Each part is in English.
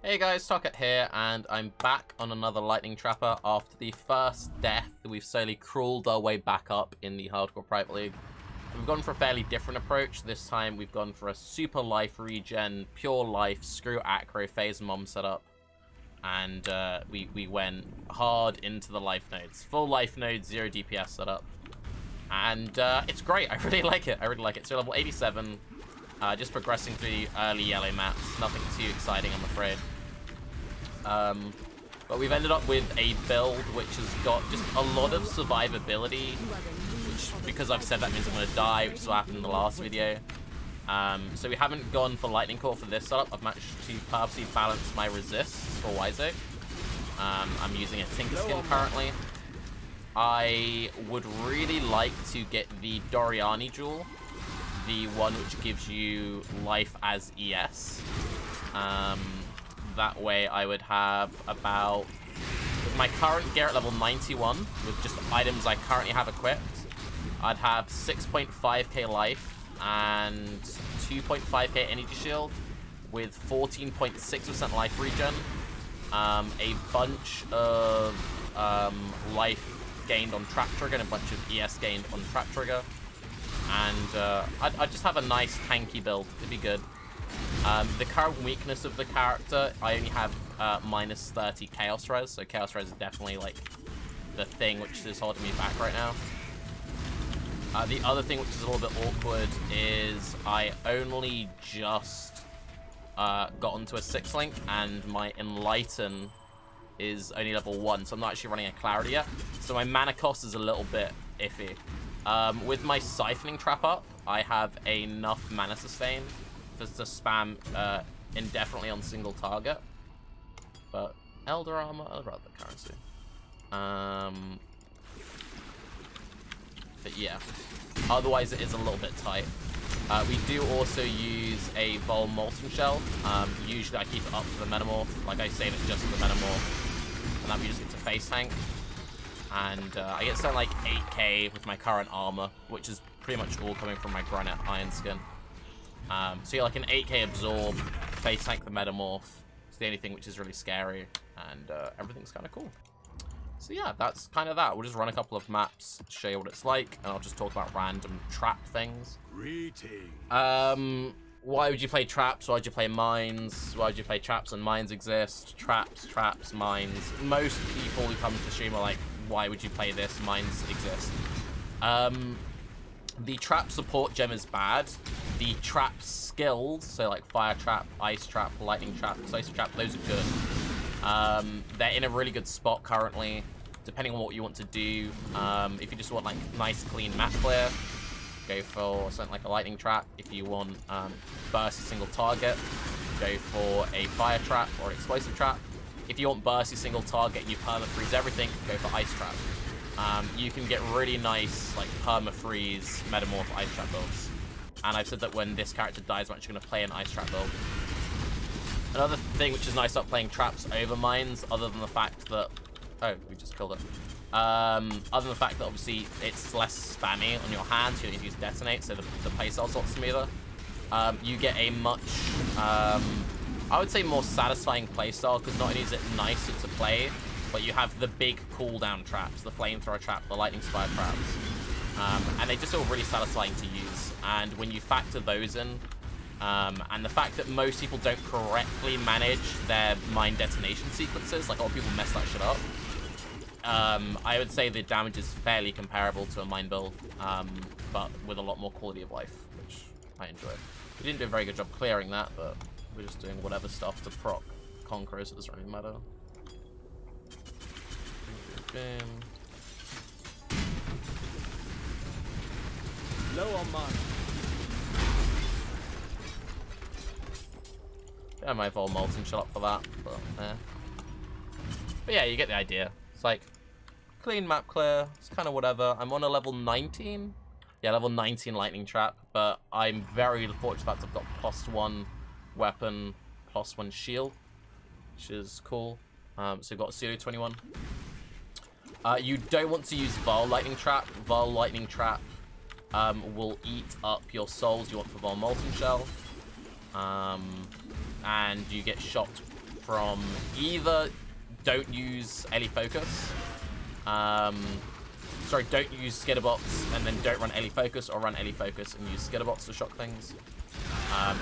Hey guys, Tarke here, and I'm back on another Lightning Trapper after the first death. We've slowly crawled our way back up in the Hardcore Private League. We've gone for a fairly different approach. This time we've gone for a super life regen, pure life, screw acro, phase mom setup. And we went hard into the life nodes. Full life nodes, 0 DPS setup. And it's great, I really like it. So level 87, just progressing through the early yellow maps. Nothing too exciting, I'm afraid. But we've ended up with a build which has got just a lot of survivability, which, because I've said that means I'm going to die, which is what happened in the last video. So we haven't gone for Lightning Core for this setup. I've managed to purposely balance my resists for Wizo. I'm using a Tinker skin currently. I would really like to get the Doriani jewel, the one which gives you life as ES. That way I would have about, with my current gear at level 91, with just items I currently have equipped, I'd have 6.5k life and 2.5k energy shield with 14.6% life regen, a bunch of life gained on trap trigger and a bunch of ES gained on trap trigger, and I'd just have a nice tanky build. It'd be good. The current weakness of the character, I only have minus 30 Chaos Res, so Chaos Res is definitely like the thing which is holding me back right now. The other thing which is a little bit awkward is I only just got onto a 6-link and my Enlighten is only level 1, so I'm not actually running a Clarity yet, so my mana cost is a little bit iffy. With my Siphoning Trap up, I have enough mana sustain to spam indefinitely on single target, but Elder Armor, I'd rather the currency. But yeah, otherwise it is a little bit tight. We do also use a Vol Molten Shell. Usually I keep it up for the Metamorph, like I save it just for the Metamorph, and that we just get to face tank. And I get something like 8k with my current armor, which is pretty much all coming from my Granite Iron Skin. So you're like an 8k absorb, face tank the Metamorph. It's the only thing which is really scary, and everything's kind of cool. So yeah, that's kind of that. We'll just run a couple of maps, show you what it's like, and I'll just talk about random trap things. Why would you play traps? Why would you play mines? Why would you play traps when mines exist? Traps, mines. Most people who come to stream are like, why would you play this? Mines exist. The trap support gem is bad. The trap skills, so like fire trap, ice trap, lightning trap, explosive trap, those are good. They're in a really good spot currently, depending on what you want to do. If you just want like nice clean map clear, go for something like a lightning trap. If you want burst a single target, go for a fire trap or an explosive trap. If you want burst a single target and you perma-freeze everything, go for ice trap. You can get really nice like perma-freeze Metamorph ice trap builds. And I've said that when this character dies, I'm actually going to play an ice trap build. Another thing which is nice about playing traps over mines, other than the fact that... Oh, we just killed it. Other than the fact that obviously it's less spammy on your hands, you don't use detonate, so the playstyle's a lot smoother. You get a much, I would say more satisfying playstyle, because not only is it nicer to play, but you have the big cooldown traps, the flamethrower trap, the lightning spire traps. And they just feel really satisfying to use. And when you factor those in, and the fact that most people don't correctly manage their mine detonation sequences, like a lot of people mess that shit up, I would say the damage is fairly comparable to a mine build, but with a lot more quality of life, which I enjoy. We didn't do a very good job clearing that, but we're just doing whatever stuff to proc Conqueror, so it doesn't really matter. Low on mana. I might Vol Molten Shell up for that, but yeah, you get the idea. It's like clean map clear. It's kind of whatever. I'm on a level 19. Yeah, level 19 lightning trap, but I'm very fortunate that I've got +1 weapon, +1 shield, which is cool. So we've got pseudo 21. You don't want to use Vol Lightning Trap. Vol Lightning Trap will eat up your souls you want for Vol Molten Shell. And you get shot from either don't use Ellie Focus, sorry, don't use Skitterbots and then don't run Ellie Focus, or run Ellie Focus and use Skitterbots to shock things.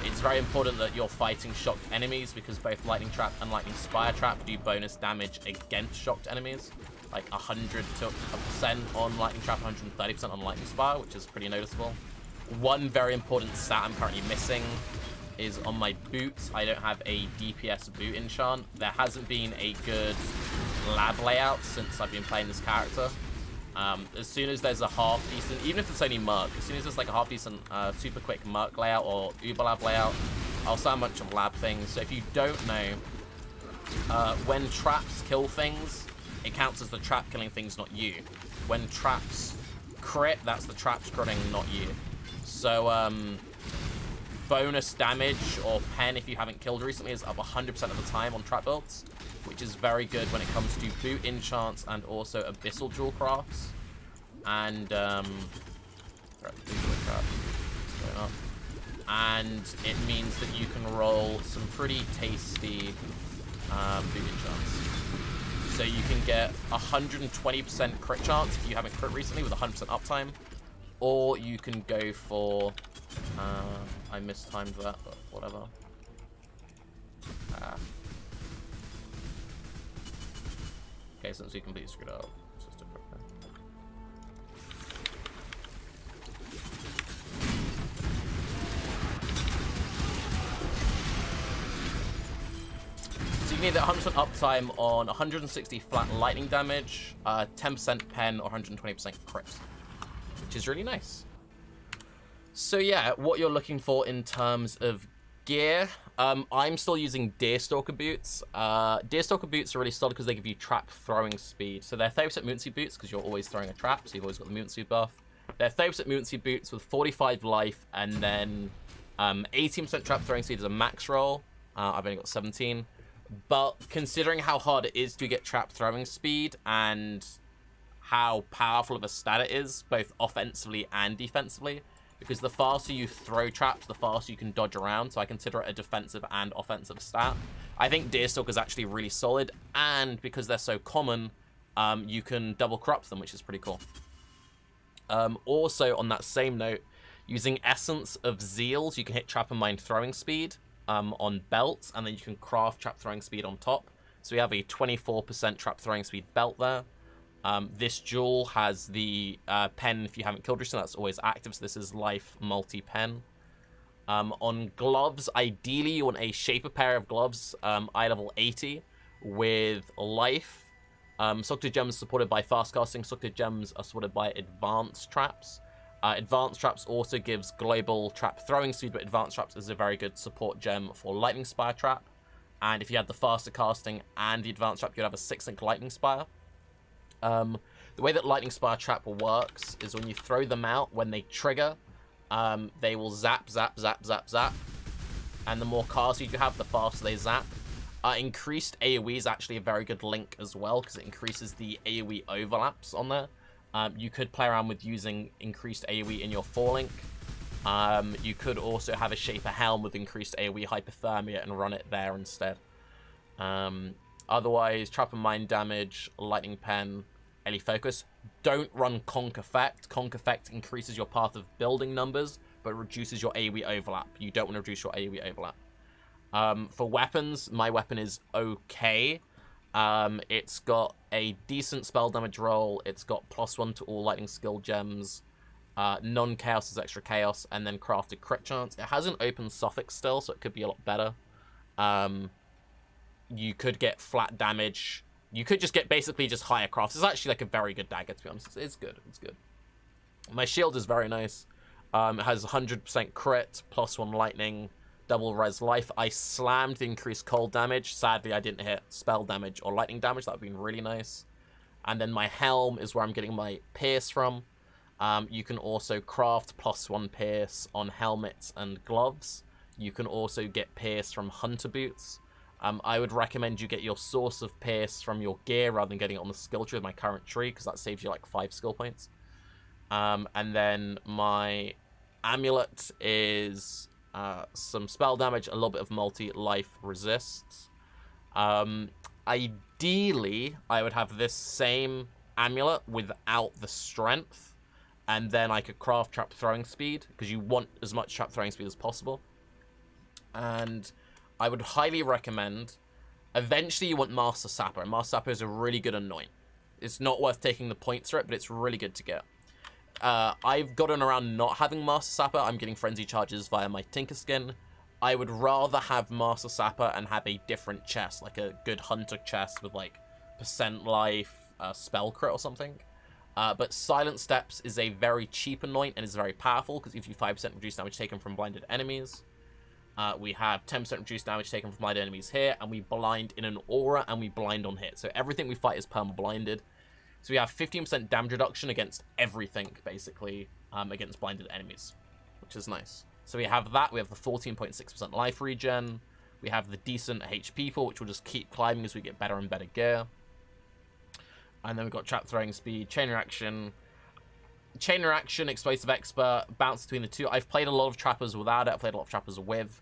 It's very important that you're fighting shocked enemies, because both Lightning Trap and Lightning Spire Trap do bonus damage against shocked enemies. Like 100% on Lightning Trap, 130% on Lightning Spire, which is pretty noticeable. One very important stat I'm currently missing is on my boots. I don't have a DPS boot enchant. There hasn't been a good lab layout since I've been playing this character. As soon as there's a half-decent, even if it's only Merc, as soon as there's like a half-decent, super quick Merc layout or Uber Lab layout, I'll start a bunch of lab things. So if you don't know, when traps kill things, it counts as the trap killing things, not you. When traps crit, that's the traps critting, not you. So, bonus damage or pen, if you haven't killed recently, is up 100% of the time on trap builds, which is very good when it comes to boot enchants and also abyssal jewel crafts. And, and it means that you can roll some pretty tasty boot enchants. So you can get 120% crit chance if you haven't crit recently with 100% uptime, or you can go for, I mistimed that, but whatever. Okay, since we completely screwed up, it's just a quick thing. So you can either 100% uptime on 160 flat lightning damage, 10% pen, or 120% crit, which is really nice. So yeah, what you're looking for in terms of gear, I'm still using Deerstalker boots. Deerstalker boots are really solid because they give you trap throwing speed. So they're 30% mutancy boots because you're always throwing a trap, so you've always got the mutancy buff. They're 30% mutancy boots with 45 life, and then 18% trap throwing speed is a max roll. I've only got 17. But considering how hard it is to get trap throwing speed and how powerful of a stat it is, both offensively and defensively, because the faster you throw traps, the faster you can dodge around, so I consider it a defensive and offensive stat. I think Deerstalker is actually really solid, and because they're so common, you can double corrupt them, which is pretty cool. Also, on that same note, using Essence of Zeals, you can hit Trap and Mine throwing speed on belts, and then you can craft trap throwing speed on top. So we have a 24% trap throwing speed belt there. This jewel has the pen if you haven't killed recently, that's always active, so this is life multi-pen. On gloves, ideally you want a shaper pair of gloves, eye level 80, with life. Socketed gems supported by fast casting, socketed gems are supported by advanced traps. Advanced traps also gives global trap throwing speed, but advanced traps is a very good support gem for lightning spire trap. And if you had the faster casting and the advanced trap, you'd have a 6-link lightning spire. The way that Lightning Spire Trap works is when you throw them out, when they trigger, they will zap, zap, zap, zap, zap. And the more casted you have, the faster they zap. Increased AoE is actually a very good link as well, because it increases the AoE overlaps on there. You could play around with using increased AoE in your 4-link. You could also have a Shaper Helm with increased AoE hypothermia and run it there instead. Otherwise, Trap and Mine damage, Lightning Pen, Ellie Focus. Don't run Conk Effect. Conk Effect increases your path of building numbers, but reduces your AoE overlap. You don't want to reduce your AoE overlap. For weapons, my weapon is okay. It's got a decent spell damage roll. It's got +1 to all lightning skill gems. Non-chaos is extra chaos, and then crafted crit chance. It has an open suffix still, so it could be a lot better. You could get flat damage. You could just get basically just higher crafts. It's actually like a very good dagger, to be honest. It's good. It's good. My shield is very nice. It has 100% crit, +1 lightning, double res life. I slammed the increased cold damage. Sadly, I didn't hit spell damage or lightning damage. That would have been really nice. And then my helm is where I'm getting my pierce from. You can also craft +1 pierce on helmets and gloves. You can also get pierce from hunter boots. I would recommend you get your source of pierce from your gear rather than getting it on the skill tree with my current tree, because that saves you like 5 skill points. And then my amulet is some spell damage, a little bit of multi-life resists. Ideally, I would have this same amulet without the strength, and then I could craft trap throwing speed, because you want as much trap throwing speed as possible. And I would highly recommend, eventually you want Master Sapper, and Master Sapper is a really good anoint. It's not worth taking the points for it, but it's really good to get. I've gotten around not having Master Sapper. I'm getting frenzy charges via my Tinker skin. I would rather have Master Sapper and have a different chest, like a good hunter chest with like percent life, spell crit or something. But Silent Steps is a very cheap anoint and is very powerful because it gives you 5% reduced damage taken from blinded enemies. We have 10% reduced damage taken from blinded enemies here, and we blind in an aura and we blind on hit. So everything we fight is perma-blinded. So we have 15% damage reduction against everything, basically, against blinded enemies, which is nice. So we have that. We have the 14.6% life regen. We have the decent HP pool, which will just keep climbing as we get better and better gear. And then we've got trap throwing speed, chain reaction. Chain reaction, explosive expert, bounce between the two. I've played a lot of trappers without it. I've played a lot of trappers with.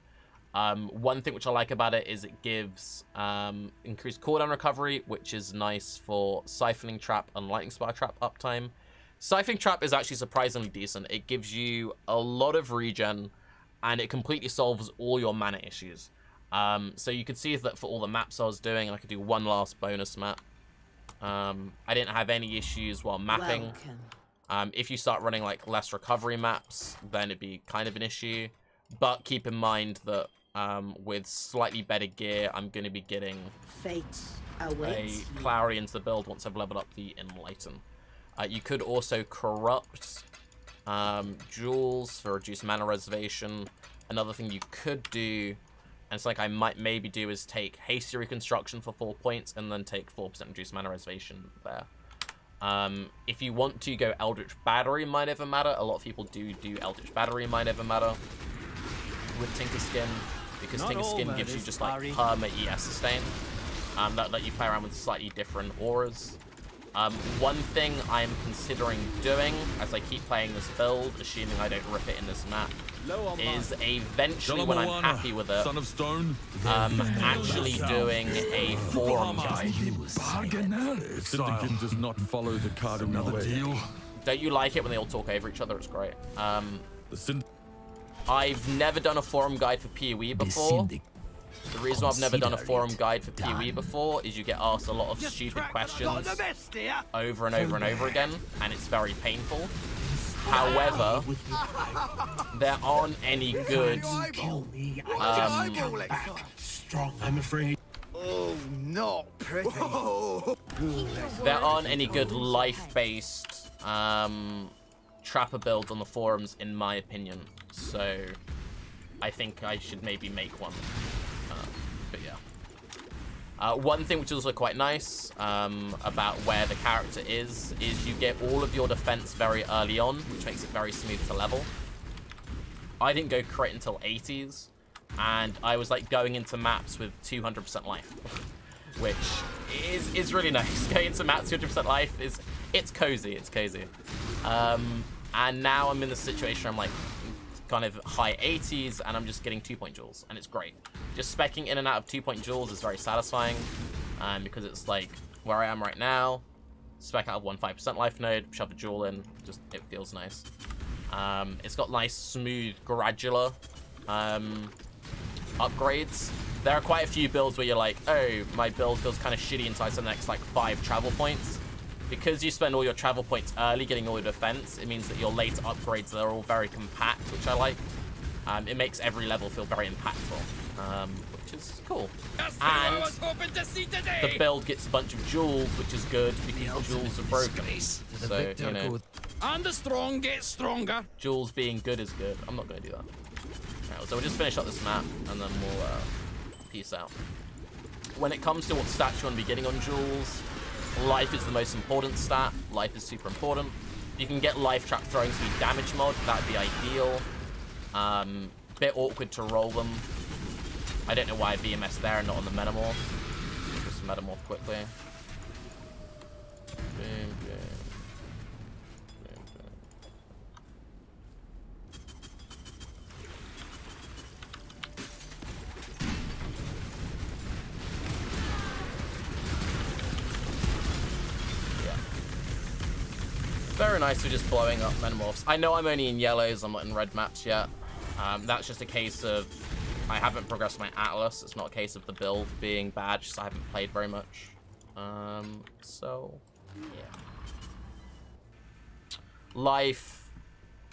One thing which I like about it is it gives increased cooldown recovery, which is nice for siphoning trap and lightning spire trap uptime. Siphoning trap is actually surprisingly decent. It gives you a lot of regen, and it completely solves all your mana issues. So you can see that for all the maps I was doing, I could do one last bonus map. I didn't have any issues while mapping. If you start running like less recovery maps, then it'd be kind of an issue. But keep in mind that with slightly better gear, I'm going to be getting Fate awaits a clarity into the build once I've leveled up the Enlighten. You could also corrupt jewels for reduced mana reservation. Another thing you could do, and it's like I might maybe do, is take hasty reconstruction for 4 points and then take 4% reduced mana reservation there. If you want to go Eldritch Battery, might ever matter. A lot of people do Eldritch Battery, might ever matter with Tinker Skin, because Tinker Skin gives you just like perma ES sustain. That let you play around with slightly different auras. One thing I'm considering doing, as I keep playing this build, assuming I don't rip it in this map, is eventually, when I'm happy with it, Son of Stone, actually doing a forum guide. Syndicate does not follow the cardinal way. Don't you like it when they all talk over each other? It's great. I've never done a forum guide for PoE before. The reason why I've never done a forum guide for PoE before is you get asked a lot of stupid questions over and over and over again, and it's very painful. However, there aren't any good I'm afraid. Oh, not pretty. there aren't any good life-based trapper builds on the forums, in my opinion. So I think I should maybe make one. But yeah. One thing which is also quite nice about where the character is you get all of your defense very early on, which makes it very smooth to level. I didn't go crit until 80s, and I was like going into maps with 200% life, which is really nice. Going into maps 200% life it's cozy, it's cozy. And now I'm in the situation where I'm like kind of high 80s, and I'm just getting 2-point jewels, and it's great. Just specking in and out of 2-point jewels is very satisfying, because it's like where I am right now, spec out of 1-5% life node, shove a jewel in, just it feels nice. It's got nice smooth gradular upgrades. There are quite a few builds where you're like, oh, my build feels kind of shitty until I spend the next like 5 travel points. Because you spend all your travel points early getting all your defense, it means that your later upgrades, they're all very compact, which I like. It makes every level feel very impactful, which is cool. And the build gets a bunch of jewels, which is good because jewels are broken. So, you know, And the strong get stronger. jewels being good is good. I'm not going to do that. Right, so we'll just finish up this map, and then we'll peace out. When it comes to what stats you want to be getting on jewels, life is the most important stat. Life is super important. If you can get life trap throwing speed damage mod, that'd be ideal. Bit awkward to roll them. I don't know why VMS there and not on the Metamorph. Just Metamorph quickly. Boom, boom. Boom, boom. nice for just blowing up Metamorphs. I know I'm only in yellows, I'm not in red maps yet. That's just a case of I haven't progressed my Atlas. It's not a case of the build being bad, just I haven't played very much. So, yeah. Life,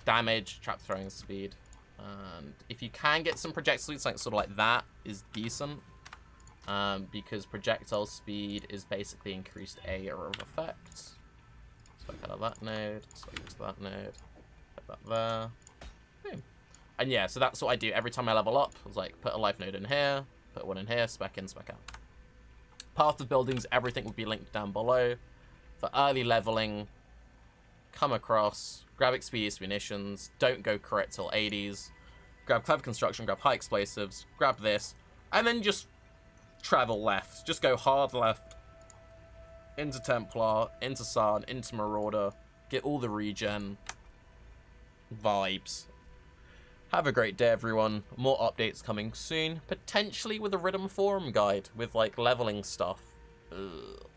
damage, trap throwing speed. And if you can get some projectiles, like sort of like that, is decent. Because projectile speed is basically increased area of effect. So I cut that node, so I to that node, put that there. Boom. And yeah, so that's what I do every time I level up. I was like, put a life node in here, put one in here, spec in, spec out. Path of buildings, everything will be linked down below. For early leveling, come across, grab expeditious munitions, don't go crit till 80s, grab clever construction, grab high explosives, grab this, and then just travel left. Just go hard left into Templar, into Sarn, into Marauder, get all the regen vibes. Have a great day, everyone. More updates coming soon, potentially with a Rhythm Forum guide with like leveling stuff. Ugh.